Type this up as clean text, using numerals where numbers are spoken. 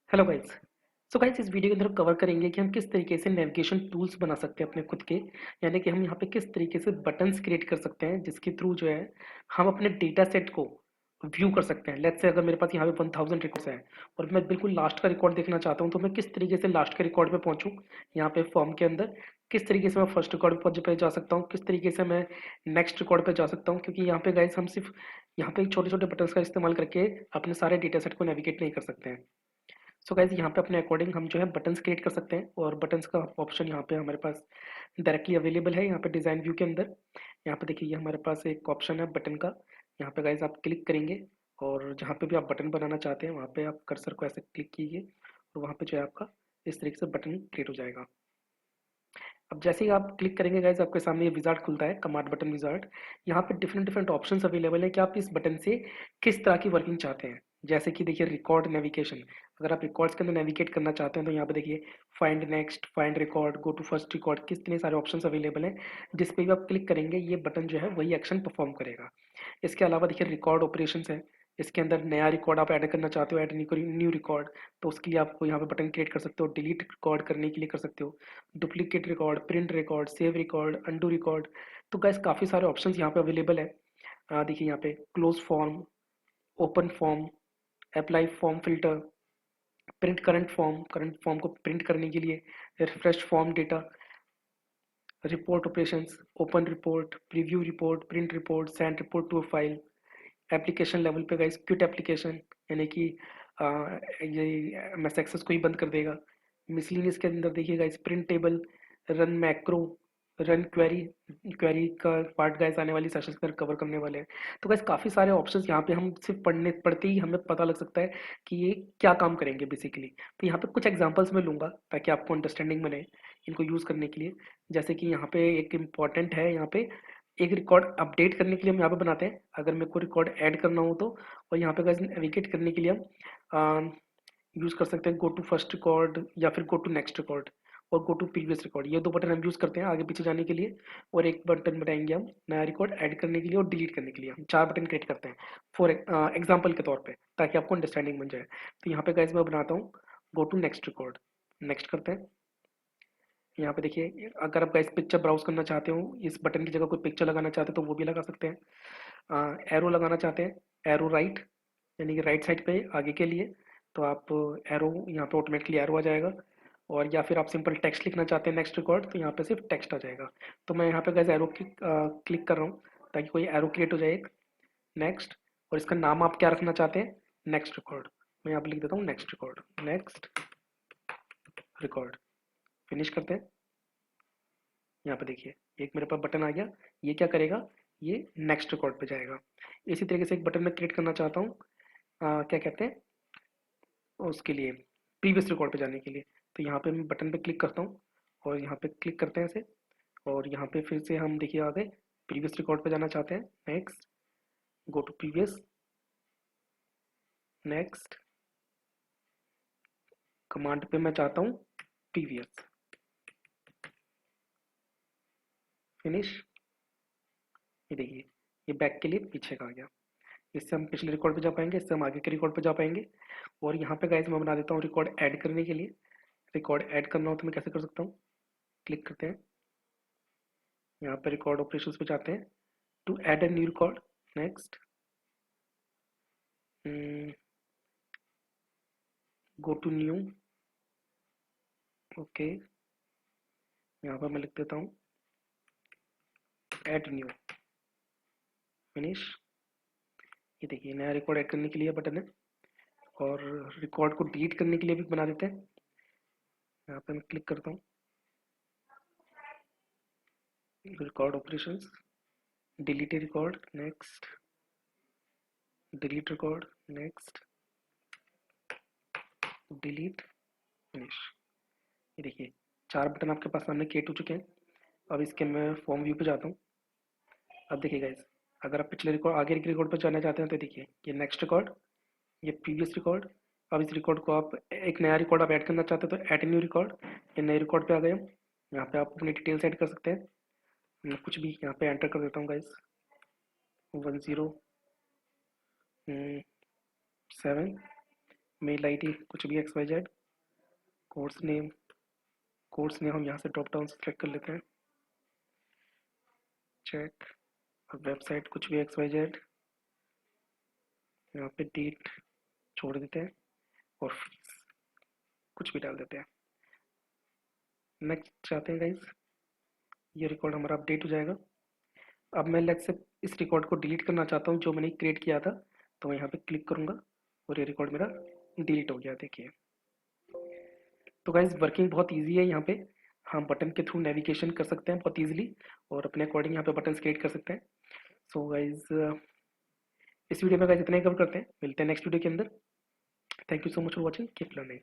Hello guys. So guys, इस video के अंदर कवर करेंगे कि हम किस तरीके से नेविगेशन टूल्स बना सकते हैं अपने खुद के। यानी कि हम यहाँ पे किस तरीके से बटन्स क्रिएट कर सकते हैं जिसके थ्रू जो है हम अपने डेटा सेट को व्यू कर सकते हैं। लेट्स से अगर मेरे पास यहाँ पे 1000 रिकॉर्ड्स हैं और मैं बिल्कुल लास्ट का रिकॉर्ड देखना चाहता हूँ, तो मैं किस तरीके से लास्ट के रिकॉर्ड पे पहुँचूँ। यहाँ पे फॉर्म के अंदर किस तरीके से मैं फर्स्ट रिकॉर्ड पे जा सकता हूँ, किस तरीके से मैं नेक्स्ट रिकॉर्ड पे जा सकता हूँ, क्योंकि यहाँ पे गाइस हम सिर्फ यहाँ पे छोटे छोटे बटन्स का इस्तेमाल करके अपने सारे डेटा सेट को नेविगेट नहीं कर सकते हैं। सो गाइज, यहाँ पे अपने अकॉर्डिंग हम जो है बटन्स क्रिएट कर सकते हैं और बटन्स का ऑप्शन यहाँ पे हमारे पास डायरेक्टली अवेलेबल है। यहाँ पे डिज़ाइन व्यू के अंदर यहाँ पे देखिए, ये हमारे पास एक ऑप्शन है बटन का। यहाँ पे गाइज आप क्लिक करेंगे और जहाँ पे भी आप बटन बनाना चाहते हैं वहाँ पे आप कर्सर को ऐसे क्लिक कीजिए और वहाँ पे जो है आपका इस तरीके से बटन क्रिएट हो जाएगा। अब जैसे ही आप क्लिक करेंगे गाइज, आपके सामने ये विजार्ड खुलता है, कमांड बटन विजार्ड। यहाँ पे डिफरेंट डिफरेंट ऑप्शंस अवेलेबल है कि आप इस बटन से किस तरह की वर्किंग चाहते हैं। जैसे कि देखिए, रिकॉर्ड नेविगेशन। अगर आप रिकॉर्ड्स के अंदर नेविगेट करना चाहते हैं तो यहाँ पे देखिए find next, find record, go to first record, कितने सारे ऑप्शंस अवेलेबल हैं। जिस पे भी आप क्लिक करेंगे ये बटन जो है वही एक्शन परफॉर्म करेगा। इसके अलावा देखिए रिकॉर्ड ऑपरेशंस है। इसके अंदर नया रिकॉर्ड आप ऐड करना चाहते हो, ऐड न्यू रिकॉर्ड, तो उसके लिए आप यहाँ पे बटन क्रिएट कर सकते हो। डिलीट रिकॉर्ड करने के लिए कर सकते हो, duplicate record, print record, save record, undo record. तो गैस काफ़ी सारे ऑप्शंस यहाँ पे अवेलेबल है। देखिए यहाँ पे close form, open form, apply form filter, print current form को प्रिंट करने के लिए, refresh form data, report operations, open report, preview report, print report, send report to file. Application level पे गाइस क्विट एप्लीकेशन, यानी कि ये MS access को ही बंद कर देगा। मिसलिनियस के अंदर देखिए guys print table, run macro, run query. Query का पार्ट गाइस आने वाली सेशंस में कवर करने वाले हैं। तो गाइस काफ़ी सारे ऑप्शंस यहाँ पे हम सिर्फ पढ़ते ही हमें पता लग सकता है कि ये क्या काम करेंगे बेसिकली। तो यहाँ पे कुछ एग्जांपल्स मैं लूँगा ताकि आपको अंडरस्टैंडिंग बने इनको यूज़ करने के लिए। जैसे कि यहाँ पे एक इम्पॉर्टेंट है, यहाँ पे एक रिकॉर्ड अपडेट करने के लिए हम यहाँ पे बनाते हैं। अगर मेरे को रिकॉर्ड ऐड करना हो तो, और यहाँ पे गाइस नेविगेट करने के लिए हम यूज़ कर सकते हैं गो टू फर्स्ट रिकॉर्ड या फिर गो टू नेक्स्ट रिकॉर्ड और गो टू प्रीवियस रिकॉर्ड। ये दो बटन हम यूज़ करते हैं आगे पीछे जाने के लिए। और एक बटन बनाएंगे हम नया रिकॉर्ड ऐड करने के लिए और डिलीट करने के लिए। हम चार बटन क्रिएट करते हैं फॉर एग्जाम्पल के तौर पे, ताकि आपको अंडरस्टैंडिंग बन जाए। तो यहाँ पे गाइस मैं बनाता हूँ go to next record, next करते हैं। यहाँ पे देखिए, अगर आप गाइस पिक्चर ब्राउज करना चाहते हो, इस बटन की जगह कोई पिक्चर लगाना चाहते हो तो वो भी लगा सकते हैं। एरो लगाना चाहते हैं, एरो राइट, यानी कि राइट साइड पे आगे के लिए, तो आप एरो यहाँ पे ऑटोमेटिकली एरो आ जाएगा। और या फिर आप सिंपल टेक्स्ट लिखना चाहते हैं नेक्स्ट रिकॉर्ड, तो यहाँ पे सिर्फ टेक्स्ट आ जाएगा। तो मैं यहाँ पे गाइस एरो क्लिक कर रहा हूँ ताकि कोई एरो क्रिएट हो जाए, नेक्स्ट। और इसका नाम आप क्या रखना चाहते हैं, नेक्स्ट रिकॉर्ड। मैं यहाँ पे लिख देता हूँ next record, next record. Finish करते हैं। यहाँ पे देखिए एक मेरे पास बटन आ गया। ये क्या करेगा, ये नेक्स्ट रिकॉर्ड पे जाएगा। इसी तरीके से एक बटन मैं क्रिएट करना चाहता हूँ, क्या कहते हैं उसके लिए, प्रीवियस रिकॉर्ड पे जाने के लिए। तो यहाँ पे मैं बटन पे क्लिक करता हूँ और यहाँ पे क्लिक करते हैं इसे। और यहाँ पे फिर से हम देखिए आ गए, प्रीवियस रिकॉर्ड पे जाना चाहते हैं, next, go to previous, next. Command पे मैं चाहता हूँ प्रीवियस, फिनिश। ये देखिए, ये बैक के लिए पीछे का आ गया। इससे हम पिछले रिकॉर्ड पे जा पाएंगे, इससे हम आगे के रिकॉर्ड पे जा पाएंगे। और यहाँ पे गाइस मैं बना देता हूँ रिकॉर्ड ऐड करने के लिए। रिकॉर्ड ऐड करना हो तो मैं कैसे कर सकता हूँ, क्लिक करते हैं, यहाँ पे रिकॉर्ड ऑपरेशंस पे जाते हैं, to add a new record, next, go to new, okay. यहाँ पर मैं लिख देता हूँ ऐड न्यू, फिनिश। ये देखिए नया रिकॉर्ड ऐड करने के लिए बटन है। और रिकॉर्ड को डिलीट करने के लिए भी बना देते हैं। यहाँ पे मैं क्लिक करता हूँ, record operations, delete record, next, delete record, next, delete, finish. ये देखिए चार बटन आपके पास सामने क्रिएट हो चुके हैं। अब इसके मैं फॉर्म व्यू पे जाता हूँ। अब देखिए गाइस, अगर आप पिछले रिकॉर्ड आगे के रिकॉर्ड पर जाना चाहते हैं तो देखिए ये नेक्स्ट रिकॉर्ड, ये प्रीवियस रिकॉर्ड। अब इस रिकॉर्ड को आप एक नया रिकॉर्ड आप ऐड करना चाहते हैं तो ऐड न्यू रिकॉर्ड। ये नए रिकॉर्ड पे आ गए हम। यहाँ पे आप अपनी डिटेल्स ऐड कर सकते हैं। मैं कुछ भी यहाँ पे एंटर कर देता हूँ गाइस, 10 7, मेल आईडी कुछ भी XYZ, कोर्स नेम हम यहाँ से ड्रॉप डाउन से सेलेक्ट कर लेते हैं, चेक। वेबसाइट कुछ भी XYZ, यहाँ पे डेट छोड़ देते हैं और फीस कुछ भी डाल देते हैं। नेक्स्ट चाहते हैं गाइज, ये रिकॉर्ड हमारा अपडेट हो जाएगा। अब मैं लेट्स से इस रिकॉर्ड को डिलीट करना चाहता हूँ जो मैंने क्रिएट किया था, तो मैं यहाँ पे क्लिक करूँगा और ये रिकॉर्ड मेरा डिलीट हो गया, देखिए। तो गाइज वर्किंग बहुत ईजी है यहाँ पे, हम बटन के थ्रू नेविगेशन कर सकते हैं बहुत ईजिली और अपने अकॉर्डिंग यहाँ पे बटन क्रिएट कर सकते हैं। सो गाइज इस वीडियो में गाइज इतना ही कवर करते हैं, मिलते हैं नेक्स्ट वीडियो के अंदर। Thank you so much for watching, keep learning.